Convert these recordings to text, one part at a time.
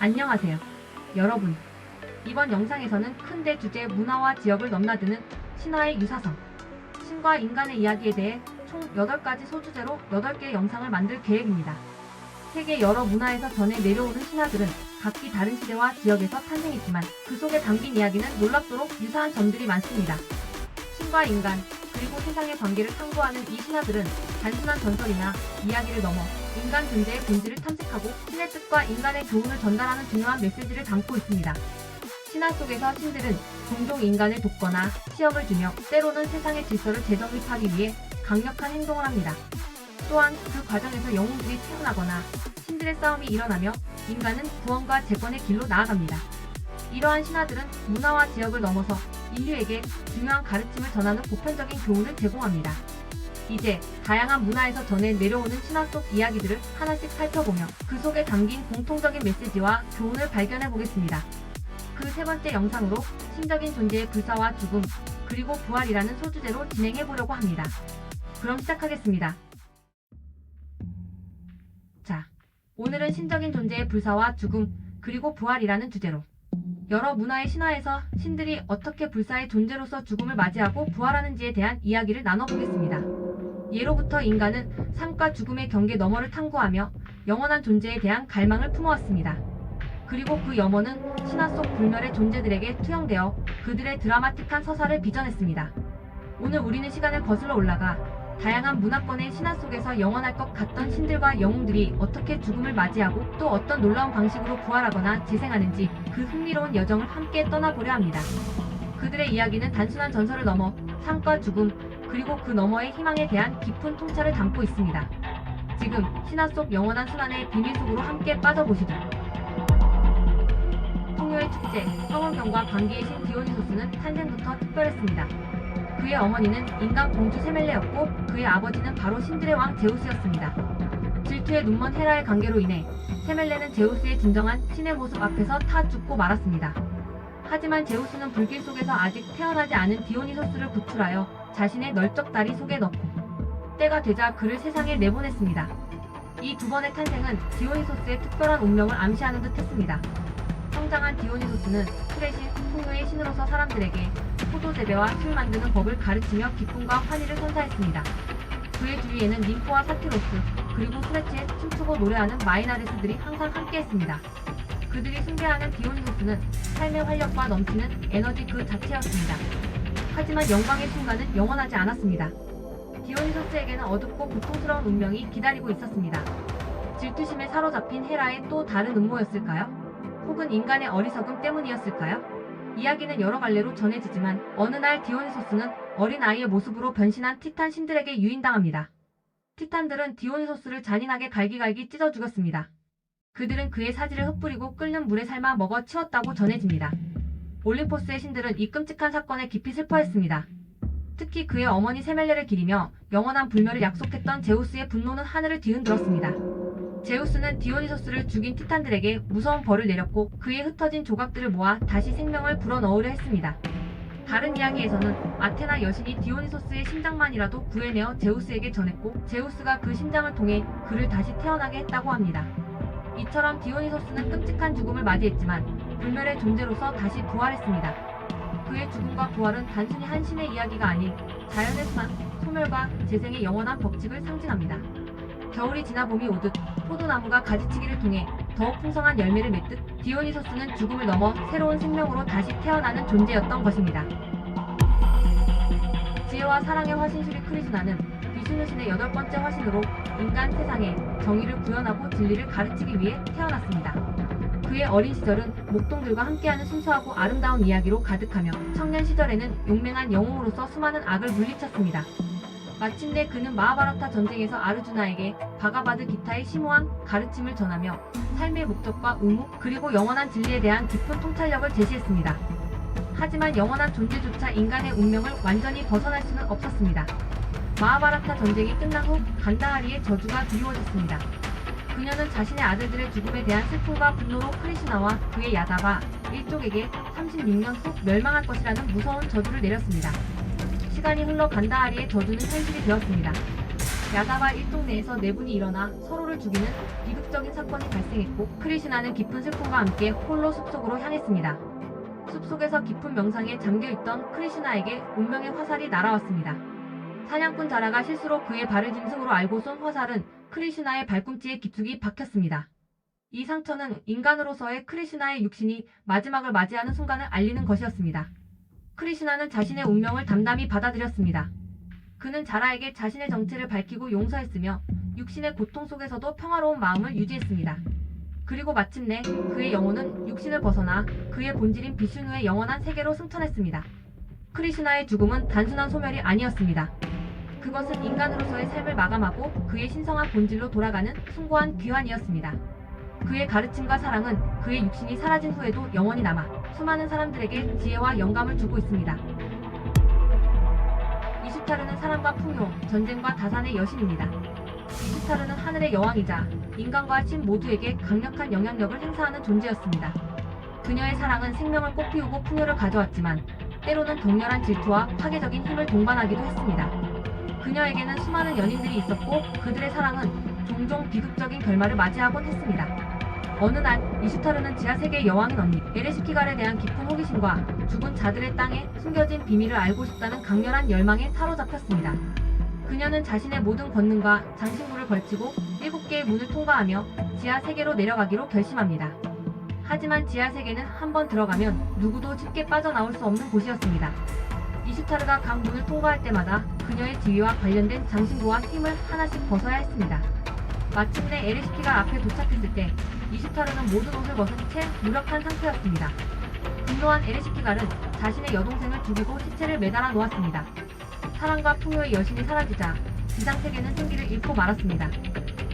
안녕하세요, 여러분. 이번 영상에서는 큰 대주제 문화와 지역을 넘나드는 신화의 유사성, 신과 인간의 이야기에 대해 총 8가지 소주제로 8개의 영상을 만들 계획입니다. 세계 여러 문화에서 전해 내려오는 신화들은 각기 다른 시대와 지역에서 탄생했지만 그 속에 담긴 이야기는 놀랍도록 유사한 점들이 많습니다. 신과 인간, 그리고 세상의 관계를 탐구하는 이 신화들은 단순한 전설이나 이야기를 넘어 인간 존재의 본질을 탐색하고 신의 뜻과 인간의 교훈을 전달하는 중요한 메시지를 담고 있습니다. 신화 속에서 신들은 종종 인간을 돕거나 시험을 주며 때로는 세상의 질서를 재정립하기 위해 강력한 행동을 합니다. 또한 그 과정에서 영웅들이 태어나거나 신들의 싸움이 일어나며 인간은 구원과 재건의 길로 나아갑니다. 이러한 신화들은 문화와 지역을 넘어서 인류에게 중요한 가르침을 전하는 보편적인 교훈을 제공합니다. 이제 다양한 문화에서 전해 내려오는 신화 속 이야기들을 하나씩 살펴보며 그 속에 담긴 공통적인 메시지와 교훈을 발견해 보겠습니다. 그 세 번째 영상으로 신적인 존재의 불사와 죽음, 그리고 부활이라는 소주제로 진행해 보려고 합니다. 그럼 시작하겠습니다. 자, 오늘은 신적인 존재의 불사와 죽음, 그리고 부활이라는 주제로 여러 문화의 신화에서 신들이 어떻게 불사의 존재로서 죽음을 맞이하고 부활하는지에 대한 이야기를 나눠보겠습니다. 예로부터 인간은 삶과 죽음의 경계 너머를 탐구하며 영원한 존재에 대한 갈망을 품어왔습니다. 그리고 그 염원은 신화 속 불멸의 존재들에게 투영되어 그들의 드라마틱한 서사를 빚어냈습니다. 오늘 우리는 시간을 거슬러 올라가 다양한 문화권의 신화 속에서 영원할 것 같던 신들과 영웅들이 어떻게 죽음을 맞이하고 또 어떤 놀라운 방식으로 부활하거나 재생하는지 그 흥미로운 여정을 함께 떠나보려 합니다. 그들의 이야기는 단순한 전설을 넘어 삶과 죽음, 그리고 그 너머의 희망에 대한 깊은 통찰을 담고 있습니다. 지금 신화 속 영원한 순환의 비밀 속으로 함께 빠져보시죠. 풍요의 축제, 성원경과 관계의 신 디오니소스는 탄생부터 특별했습니다. 그의 어머니는 인간 공주 세멜레였고 그의 아버지는 바로 신들의 왕 제우스였습니다. 질투에 눈먼 헤라의 관계로 인해 세멜레는 제우스의 진정한 신의 모습 앞에서 타 죽고 말았습니다. 하지만 제우스는 불길 속에서 아직 태어나지 않은 디오니소스를 구출하여 자신의 널쩍 다리 속에 넣고 때가 되자 그를 세상에 내보냈습니다. 이 두 번의 탄생은 디오니소스의 특별한 운명을 암시하는 듯 했습니다. 성장한 디오니소스는 술의 신, 풍요의 신으로서 사람들에게 포도 재배와 술 만드는 법을 가르치며 기쁨과 환희를 선사했습니다. 그의 주위에는 ним프와 사티로스, 그리고 술에 취해 춤추고 노래하는 마이나레스들이 항상 함께했습니다. 그들이 숭배하는 디오니소스는 삶의 활력과 넘치는 에너지 그 자체였습니다. 하지만 영광의 순간은 영원하지 않았습니다. 디오니소스에게는 어둡고 고통스러운 운명이 기다리고 있었습니다. 질투심에 사로잡힌 헤라의 또 다른 음모였을까요? 혹은 인간의 어리석음 때문이었을까요? 이야기는 여러 갈래로 전해지지만 어느 날 디오니소스는 어린아이의 모습으로 변신한 티탄 신들에게 유인당합니다. 티탄들은 디오니소스를 잔인하게 갈기갈기 찢어 죽였습니다. 그들은 그의 사지를 흩뿌리고 끓는 물에 삶아 먹어 치웠다고 전해집니다. 올림포스의 신들은 이 끔찍한 사건에 깊이 슬퍼했습니다. 특히 그의 어머니 세멜레를 기리며 영원한 불멸을 약속했던 제우스의 분노는 하늘을 뒤흔들었습니다. 제우스는 디오니소스를 죽인 티탄들에게 무서운 벌을 내렸고 그의 흩어진 조각들을 모아 다시 생명을 불어넣으려 했습니다. 다른 이야기에서는 아테나 여신이 디오니소스의 심장만이라도 구해내어 제우스에게 전했고 제우스가 그 심장을 통해 그를 다시 태어나게 했다고 합니다. 이처럼 디오니소스는 끔찍한 죽음을 맞이했지만 불멸의 존재로서 다시 부활했습니다. 그의 죽음과 부활은 단순히 한 신의 이야기가 아닌 자연의 순환, 소멸과 재생의 영원한 법칙을 상징합니다. 겨울이 지나 봄이 오듯 포도나무가 가지치기를 통해 더욱 풍성한 열매를 맺듯 디오니소스는 죽음을 넘어 새로운 생명으로 다시 태어나는 존재였던 것입니다. 지혜와 사랑의 화신수리 크리즈나는 비슈누신의 8번째 화신으로 인간 세상에 정의를 구현하고 진리를 가르치기 위해 태어났습니다. 그의 어린 시절은 목동들과 함께하는 순수하고 아름다운 이야기로 가득하며 청년 시절에는 용맹한 영웅으로서 수많은 악을 물리쳤습니다. 마침내 그는 마하바라타 전쟁에서 아르주나에게 바가바드 기타의 심오한 가르침을 전하며 삶의 목적과 의무, 그리고 영원한 진리에 대한 깊은 통찰력을 제시했습니다. 하지만 영원한 존재조차 인간의 운명을 완전히 벗어날 수는 없었습니다. 마하바라타 전쟁이 끝난 후 간다하리의 저주가 드리워졌습니다. 그녀는 자신의 아들들의 죽음에 대한 슬픔과 분노로 크리슈나와 그의 야다바 일족에게 36년 후 멸망할 것이라는 무서운 저주를 내렸습니다. 시간이 흘러 간다하리의 저주는 현실이 되었습니다. 야다발 일동 내에서 내분이 일어나 서로를 죽이는 비극적인 사건이 발생했고 크리슈나는 깊은 슬픔과 함께 홀로 숲속으로 향했습니다. 숲속에서 깊은 명상에 잠겨있던 크리슈나에게 운명의 화살이 날아왔습니다. 사냥꾼 자라가 실수로 그의 발을 짐승으로 알고 쏜 화살은 크리슈나의 발꿈치에 깊숙이 박혔습니다. 이 상처는 인간으로서의 크리슈나의 육신이 마지막을 맞이하는 순간을 알리는 것이었습니다. 크리슈나는 자신의 운명을 담담히 받아들였습니다. 그는 자라에게 자신의 정체를 밝히고 용서했으며 육신의 고통 속에서도 평화로운 마음을 유지했습니다. 그리고 마침내 그의 영혼은 육신을 벗어나 그의 본질인 비슈누의 영원한 세계로 승천했습니다. 크리슈나의 죽음은 단순한 소멸이 아니었습니다. 그것은 인간으로서의 삶을 마감하고 그의 신성한 본질로 돌아가는 숭고한 귀환이었습니다. 그의 가르침과 사랑은 그의 육신이 사라진 후에도 영원히 남아 수많은 사람들에게 지혜와 영감을 주고 있습니다. 이슈타르는 사랑과 풍요, 전쟁과 다산의 여신입니다. 이슈타르는 하늘의 여왕이자 인간과 신 모두에게 강력한 영향력을 행사하는 존재였습니다. 그녀의 사랑은 생명을 꽃피우고 풍요를 가져왔지만 때로는 격렬한 질투와 파괴적인 힘을 동반하기도 했습니다. 그녀에게는 수많은 연인들이 있었고 그들의 사랑은 종종 비극적인 결말을 맞이하곤 했습니다. 어느 날 이슈타르는 지하세계의 여왕인 언니 에레시키갈에 대한 깊은 호기심과 죽은 자들의 땅에 숨겨진 비밀을 알고 싶다는 강렬한 열망에 사로잡혔습니다. 그녀는 자신의 모든 권능과 장신구를 걸치고 7개의 문을 통과하며 지하세계로 내려가기로 결심합니다. 하지만 지하세계는 한번 들어가면 누구도 쉽게 빠져나올 수 없는 곳이었습니다. 이슈타르가 각 문을 통과할 때마다 그녀의 지위와 관련된 장신구와 힘을 하나씩 벗어야 했습니다. 마침내 에레시키갈 앞에 도착했을 때 이슈타르는 모든 옷을 벗은 채 무력한 상태였습니다. 분노한 에레시키갈은 자신의 여동생을 죽이고 시체를 매달아 놓았습니다. 사랑과 풍요의 여신이 사라지자 지상세계는 생기를 잃고 말았습니다.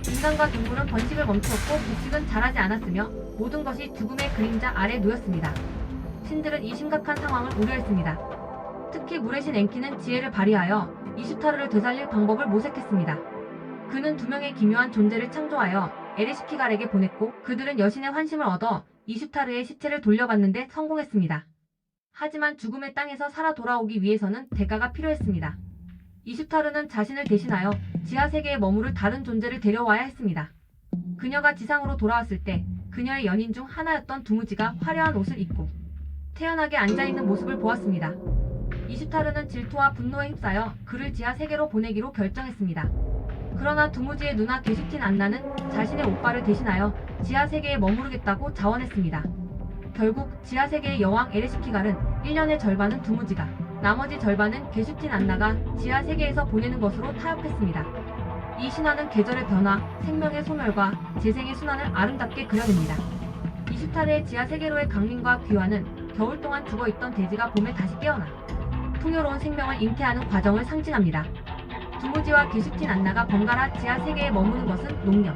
인간과 동물은 번식을 멈추었고 곡식은 자라지 않았으며 모든 것이 죽음의 그림자 아래 놓였습니다. 신들은 이 심각한 상황을 우려했습니다. 특히 물의 신 엔키는 지혜를 발휘하여 이슈타르를 되살릴 방법을 모색했습니다. 그는 2명의 기묘한 존재를 창조하여 에레시키갈에게 보냈고 그들은 여신의 환심을 얻어 이슈타르의 시체를 돌려받는데 성공했습니다. 하지만 죽음의 땅에서 살아 돌아오기 위해서는 대가가 필요했습니다. 이슈타르는 자신을 대신하여 지하세계에 머무를 다른 존재를 데려와야 했습니다. 그녀가 지상으로 돌아왔을 때 그녀의 연인 중 하나였던 두무지가 화려한 옷을 입고 태연하게 앉아있는 모습을 보았습니다. 이슈타르는 질투와 분노에 휩싸여 그를 지하세계로 보내기로 결정했습니다. 그러나 두무지의 누나 게슈틴 안나는 자신의 오빠를 대신하여 지하세계에 머무르겠다고 자원했습니다. 결국 지하세계의 여왕 에레시키갈은 1년의 절반은 두무지가, 나머지 절반은 게슈틴 안나가 지하세계에서 보내는 것으로 타협했습니다. 이 신화는 계절의 변화, 생명의 소멸과 재생의 순환을 아름답게 그려냅니다. 이슈타르의 지하세계로의 강림과 귀환은 겨울 동안 죽어있던 대지가 봄에 다시 깨어나 풍요로운 생명을 잉태하는 과정을 상징합니다. 두무지와 게슈틴 안나가 번갈아 지하세계에 머무는 것은 농력,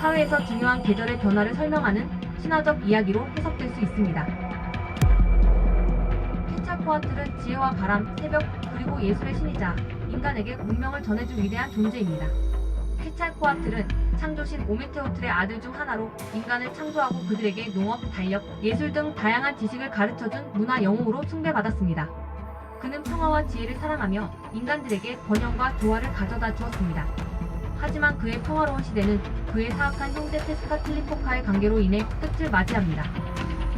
사회에서 중요한 계절의 변화를 설명하는 신화적 이야기로 해석될 수 있습니다. 케찰코아틀은 지혜와 바람, 새벽, 그리고 예술의 신이자 인간에게 운명을 전해준 위대한 존재입니다. 케찰코아틀은 창조신 오메테오틀의 아들 중 하나로 인간을 창조하고 그들에게 농업, 달력, 예술 등 다양한 지식을 가르쳐준 문화 영웅으로 숭배받았습니다. 그는 평화와 지혜를 사랑하며 인간들에게 번영과 조화를 가져다 주었습니다. 하지만 그의 평화로운 시대는 그의 사악한 형제 테스카틀리포카의 관계로 인해 끝을 맞이합니다.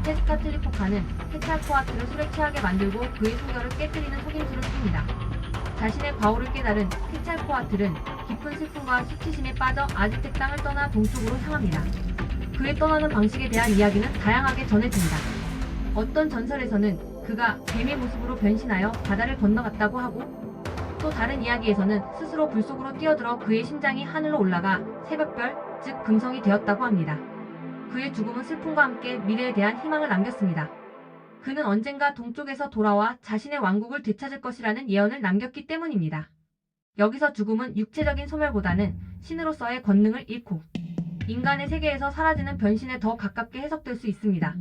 테스카틀리포카는 케찰코아틀을 술에 취하게 만들고 그의 순결을 깨뜨리는 속임수를 씁니다. 자신의 과오를 깨달은 케찰코아틀은 깊은 슬픔과 수치심에 빠져 아즈텍 땅을 떠나 동쪽으로 향합니다. 그의 떠나는 방식에 대한 이야기는 다양하게 전해집니다. 어떤 전설에서는 그가 뱀의 모습으로 변신하여 바다를 건너갔다고 하고 또 다른 이야기에서는 스스로 불 속으로 뛰어들어 그의 심장이 하늘로 올라가 새벽별, 즉 금성이 되었다고 합니다. 그의 죽음은 슬픔과 함께 미래에 대한 희망을 남겼습니다. 그는 언젠가 동쪽에서 돌아와 자신의 왕국을 되찾을 것이라는 예언을 남겼기 때문입니다. 여기서 죽음은 육체적인 소멸보다는 신으로서의 권능을 잃고 인간의 세계에서 사라지는 변신에 더 가깝게 해석될 수 있습니다.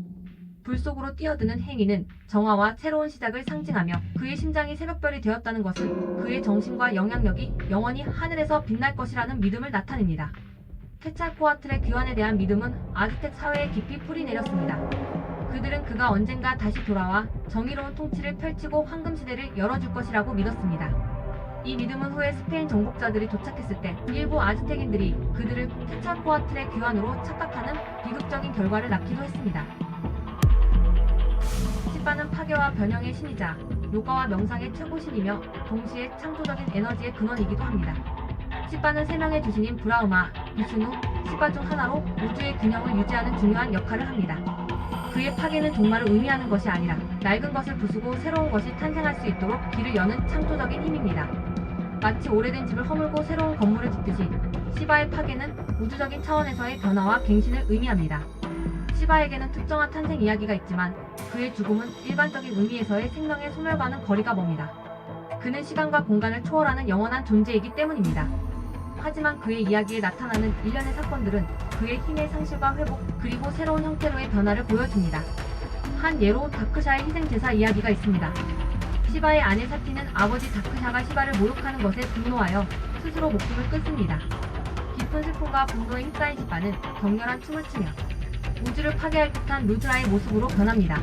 불 속으로 뛰어드는 행위는 정화와 새로운 시작을 상징하며 그의 심장이 새벽별이 되었다는 것은 그의 정신과 영향력이 영원히 하늘에서 빛날 것이라는 믿음을 나타냅니다. 케찰코아틀의 귀환에 대한 믿음은 아즈텍 사회에 깊이 뿌리 내렸습니다. 그들은 그가 언젠가 다시 돌아와 정의로운 통치를 펼치고 황금시대를 열어줄 것이라고 믿었습니다. 이 믿음은 후에 스페인 정복자들이 도착했을 때 일부 아즈텍인들이 그들을 케찰코아틀의 귀환으로 착각하는 비극적인 결과를 낳기도 했습니다. 시바는 파괴와 변형의 신이자 요가와 명상의 최고신이며 동시에 창조적인 에너지의 근원이기도 합니다. 시바는 세 명의 주신인 브라흐마, 비슈누, 시바 중 하나로 우주의 균형을 유지하는 중요한 역할을 합니다. 그의 파괴는 종말을 의미하는 것이 아니라 낡은 것을 부수고 새로운 것이 탄생할 수 있도록 길을 여는 창조적인 힘입니다. 마치 오래된 집을 허물고 새로운 건물을 짓듯이 시바의 파괴는 우주적인 차원에서의 변화와 갱신을 의미합니다. 시바에게는 특정한 탄생 이야기가 있지만 그의 죽음은 일반적인 의미에서의 생명의 소멸과는 거리가 멉니다. 그는 시간과 공간을 초월하는 영원한 존재이기 때문입니다. 하지만 그의 이야기에 나타나는 일련의 사건들은 그의 힘의 상실과 회복 그리고 새로운 형태로의 변화를 보여줍니다. 한 예로 다크샤의 희생제사 이야기가 있습니다. 시바의 아내 사티는 아버지 다크샤가 시바를 모욕하는 것에 분노하여 스스로 목숨을 끊습니다. 깊은 슬픔과 분노에 휩싸인 시바는 격렬한 춤을 추며 우주를 파괴할 듯한 루즈라의 모습으로 변합니다.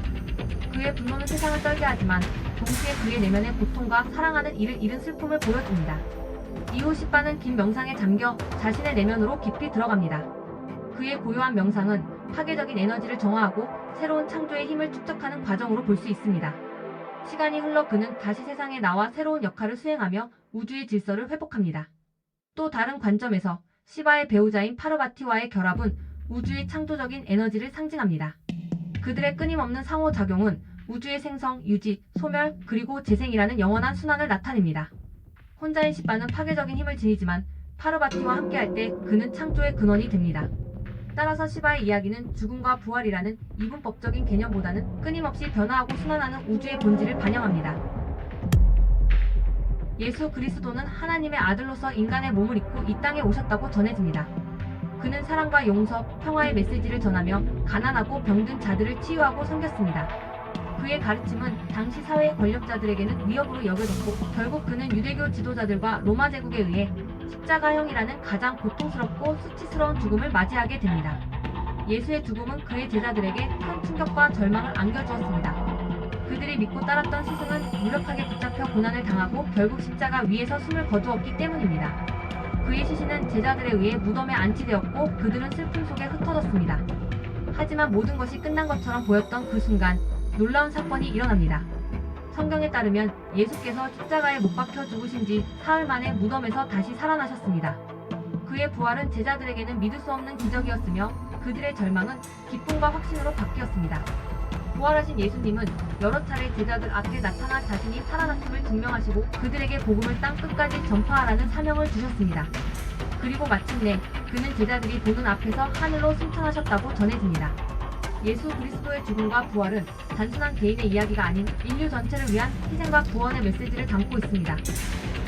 그의 분노는 세상을 떨게 하지만 동시에 그의 내면의 고통과 사랑하는 이를 잃은 슬픔을 보여줍니다. 이후 시바는 긴 명상에 잠겨 자신의 내면으로 깊이 들어갑니다. 그의 고요한 명상은 파괴적인 에너지를 정화하고 새로운 창조의 힘을 축적하는 과정으로 볼 수 있습니다. 시간이 흘러 그는 다시 세상에 나와 새로운 역할을 수행하며 우주의 질서를 회복합니다. 또 다른 관점에서 시바의 배우자인 파르바티와의 결합은 우주의 창조적인 에너지를 상징합니다. 그들의 끊임없는 상호작용은 우주의 생성, 유지, 소멸, 그리고 재생이라는 영원한 순환을 나타냅니다. 혼자인 시바는 파괴적인 힘을 지니지만 파르바티와 함께할 때 그는 창조의 근원이 됩니다. 따라서 시바의 이야기는 죽음과 부활이라는 이분법적인 개념보다는 끊임없이 변화하고 순환하는 우주의 본질을 반영합니다. 예수 그리스도는 하나님의 아들로서 인간의 몸을 입고 이 땅에 오셨다고 전해집니다. 그는 사랑과 용서, 평화의 메시지를 전하며 가난하고 병든 자들을 치유하고 섬겼습니다. 그의 가르침은 당시 사회의 권력자들에게는 위협으로 여겨졌고 결국 그는 유대교 지도자들과 로마 제국에 의해 십자가형이라는 가장 고통스럽고 수치스러운 죽음을 맞이하게 됩니다. 예수의 죽음은 그의 제자들에게 큰 충격과 절망을 안겨주었습니다. 그들이 믿고 따랐던 스승은 무력하게 붙잡혀 고난을 당하고 결국 십자가 위에서 숨을 거두었기 때문입니다. 그의 시신은 제자들에 의해 무덤에 안치되었고 그들은 슬픔 속에 흩어졌습니다. 하지만 모든 것이 끝난 것처럼 보였던 그 순간 놀라운 사건이 일어납니다. 성경에 따르면 예수께서 십자가에 못 박혀 죽으신 지 사흘 만에 무덤에서 다시 살아나셨습니다. 그의 부활은 제자들에게는 믿을 수 없는 기적이었으며 그들의 절망은 기쁨과 확신으로 바뀌었습니다. 부활하신 예수님은 여러 차례 제자들 앞에 나타나 자신이 살아났음을 증명하시고 그들에게 복음을 땅 끝까지 전파하라는 사명을 주셨습니다. 그리고 마침내 그는 제자들이 보는 앞에서 하늘로 승천하셨다고 전해집니다. 예수 그리스도의 죽음과 부활은 단순한 개인의 이야기가 아닌 인류 전체를 위한 희생과 구원의 메시지를 담고 있습니다.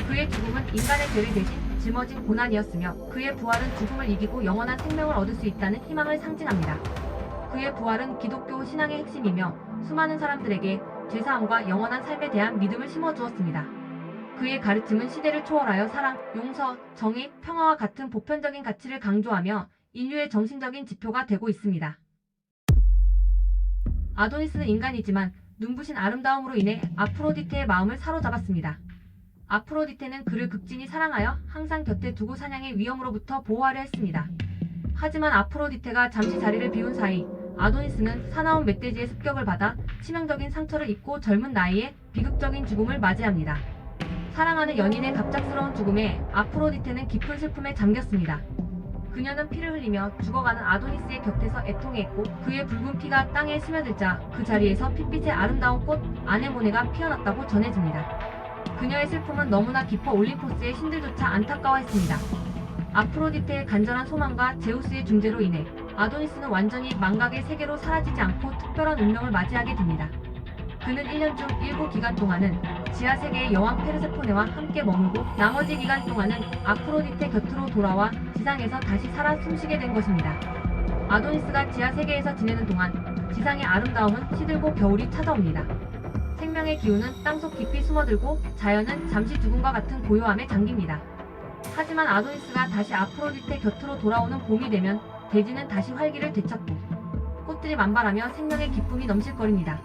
그의 죽음은 인간의 죄를 대신 짊어진 고난이었으며 그의 부활은 죽음을 이기고 영원한 생명을 얻을 수 있다는 희망을 상징합니다. 그의 부활은 기독교 신앙의 핵심이며 수많은 사람들에게 죄사함과 영원한 삶에 대한 믿음을 심어주었습니다. 그의 가르침은 시대를 초월하여 사랑, 용서, 정의, 평화와 같은 보편적인 가치를 강조하며 인류의 정신적인 지표가 되고 있습니다. 아도니스는 인간이지만 눈부신 아름다움으로 인해 아프로디테의 마음을 사로잡았습니다. 아프로디테는 그를 극진히 사랑하여 항상 곁에 두고 사냥의 위험으로부터 보호하려 했습니다. 하지만 아프로디테가 잠시 자리를 비운 사이 아도니스는 사나운 멧돼지의 습격을 받아 치명적인 상처를 입고 젊은 나이에 비극적인 죽음을 맞이합니다. 사랑하는 연인의 갑작스러운 죽음에 아프로디테는 깊은 슬픔에 잠겼습니다. 그녀는 피를 흘리며 죽어가는 아도니스의 곁에서 애통해했고 그의 붉은 피가 땅에 스며들자 그 자리에서 핏빛의 아름다운 꽃 아네모네가 피어났다고 전해집니다. 그녀의 슬픔은 너무나 깊어 올림포스의 신들조차 안타까워했습니다. 아프로디테의 간절한 소망과 제우스의 중재로 인해 아도니스는 완전히 망각의 세계로 사라지지 않고 특별한 운명을 맞이하게 됩니다. 그는 1년 중 일부 기간 동안은 지하 세계의 여왕 페르세포네와 함께 머물고 나머지 기간 동안은 아프로디테 곁으로 돌아와 지상에서 다시 살아 숨쉬게 된 것입니다. 아도니스가 지하 세계에서 지내는 동안 지상의 아름다움은 시들고 겨울이 찾아옵니다. 생명의 기운은 땅속 깊이 숨어들고 자연은 잠시 죽음과 같은 고요함에 잠깁니다. 하지만 아도니스가 다시 아프로디테 곁으로 돌아오는 봄이 되면 대지는 다시 활기를 되찾고 꽃들이 만발하며 생명의 기쁨이 넘실거립니다.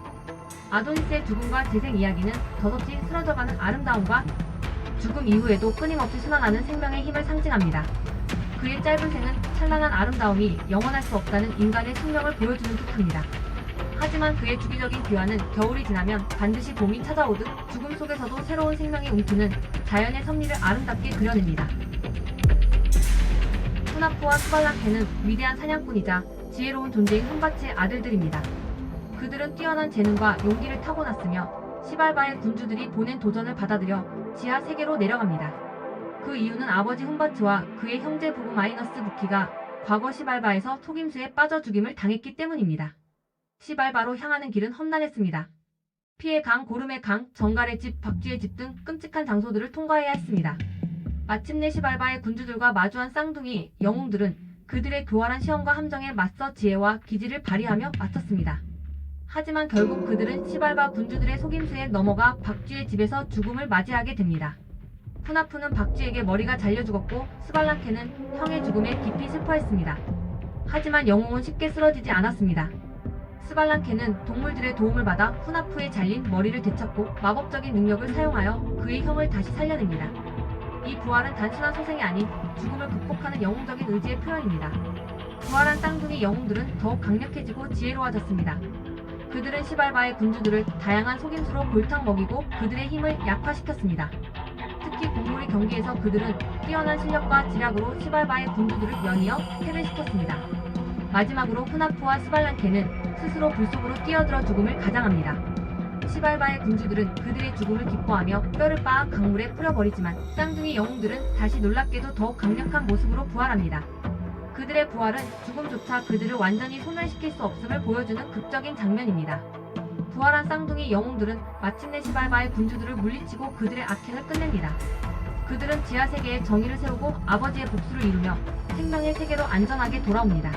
아도니스의 죽음과 재생 이야기는 덧없이 쓰러져가는 아름다움과 죽음 이후에도 끊임없이 순환하는 생명의 힘을 상징합니다. 그의 짧은 생은 찬란한 아름다움이 영원할 수 없다는 인간의 숙명을 보여주는 듯합니다. 하지만 그의 주기적인 귀환은 겨울이 지나면 반드시 봄이 찾아오듯 죽음 속에서도 새로운 생명이 움트는 자연의 섭리를 아름답게 그려냅니다. 후나프와 스발란케는 위대한 사냥꾼이자 지혜로운 존재인 훈바츠의 아들들입니다. 그들은 뛰어난 재능과 용기를 타고났으며 시발바의 군주들이 보낸 도전을 받아들여 지하 세계로 내려갑니다. 그 이유는 아버지 훈바츠와 그의 형제 부부 마이너스 부키가 과거 시발바에서 속임수에 빠져 죽임을 당했기 때문입니다. 시발바로 향하는 길은 험난했습니다. 피의 강, 고름의 강, 정갈의 집, 박쥐의 집 등 끔찍한 장소들을 통과해야 했습니다. 마침내 시발바의 군주들과 마주한 쌍둥이 영웅들은 그들의 교활한 시험과 함정에 맞서 지혜와 기지를 발휘하며 마쳤습니다. 하지만 결국 그들은 시발바 군주들의 속임수에 넘어가 박쥐의 집에서 죽음을 맞이하게 됩니다. 후나프는 박쥐에게 머리가 잘려 죽었고 스발란케는 형의 죽음에 깊이 슬퍼했습니다. 하지만 영웅은 쉽게 쓰러지지 않았습니다. 스발란케는 동물들의 도움을 받아 후나프의 잘린 머리를 되찾고 마법적인 능력을 사용하여 그의 형을 다시 살려냅니다. 이 부활은 단순한 소생이 아닌 죽음을 극복하는 영웅적인 의지의 표현입니다. 부활한 쌍둥이 영웅들은 더욱 강력해지고 지혜로워졌습니다. 그들은 시발바의 군주들을 다양한 속임수로 골탕 먹이고 그들의 힘을 약화시켰습니다. 특히 공놀이 경기에서 그들은 뛰어난 실력과 지략으로 시발바의 군주들을 연이어 패배시켰습니다. 마지막으로 후나프와 스발란케는 스스로 불 속으로 뛰어들어 죽음을 가장합니다. 시발바의 군주들은 그들의 죽음을 기뻐하며 뼈를 빻아 강물에 뿌려버리지만 쌍둥이 영웅들은 다시 놀랍게도 더욱 강력한 모습으로 부활합니다. 그들의 부활은 죽음조차 그들을 완전히 소멸시킬 수 없음을 보여주는 극적인 장면입니다. 부활한 쌍둥이 영웅들은 마침내 시발바의 군주들을 물리치고 그들의 악행을 끝냅니다. 그들은 지하세계에 정의를 세우고 아버지의 복수를 이루며 생명의 세계로 안전하게 돌아옵니다.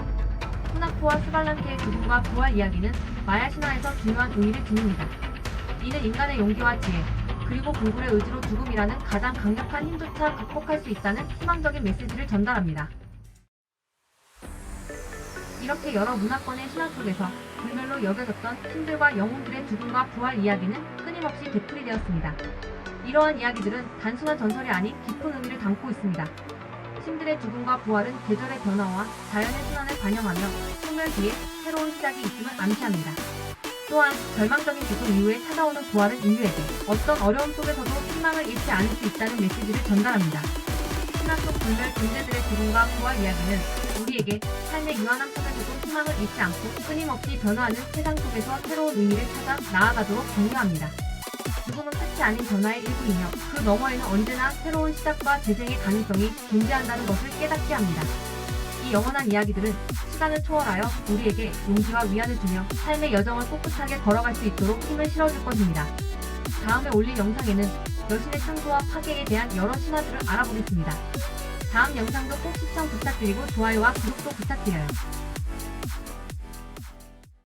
후나프와 스발란케의 죽음과 부활 이야기는 마야 신화에서 중요한 의미를 지닙니다. 이는 인간의 용기와 지혜, 그리고 불굴의 의지로 죽음이라는 가장 강력한 힘조차 극복할 수 있다는 희망적인 메시지를 전달합니다. 이렇게 여러 문화권의 신화 속에서 불멸로 여겨졌던 신들과 영웅들의 죽음과 부활 이야기는 끊임없이 되풀이되었습니다. 이러한 이야기들은 단순한 전설이 아닌 깊은 의미를 담고 있습니다. 신들의 죽음과 부활은 계절의 변화와 자연의 순환을 반영하며 소멸 뒤에 새로운 시작이 있음을 암시합니다. 또한 절망적인 죽음 이후에 찾아오는 부활은 인류에게 어떤 어려움 속에서도 희망을 잃지 않을 수 있다는 메시지를 전달합니다. 신화 속 불멸 존재들의 죽음과 부활 이야기는 우리에게 삶의 유한함 속에서도 희망을 잃지 않고 끊임없이 변화하는 세상 속에서 새로운 의미를 찾아 나아가도록 격려합니다. 죽음은 끝이 아닌 변화의 일부이며 그 너머에는 언제나 새로운 시작과 재생의 가능성이 존재한다는 것을 깨닫게 합니다. 이 영원한 이야기들은 시간을 초월하여 우리에게 용기와 위안을 주며 삶의 여정을 꿋꿋하게 걸어갈 수 있도록 힘을 실어줄 것입니다. 다음에 올릴 영상에는 여신의 창조와 파괴에 대한 여러 신화들을 알아보겠습니다. 다음 영상도 꼭 시청 부탁드리고 좋아요와 구독도 부탁드려요.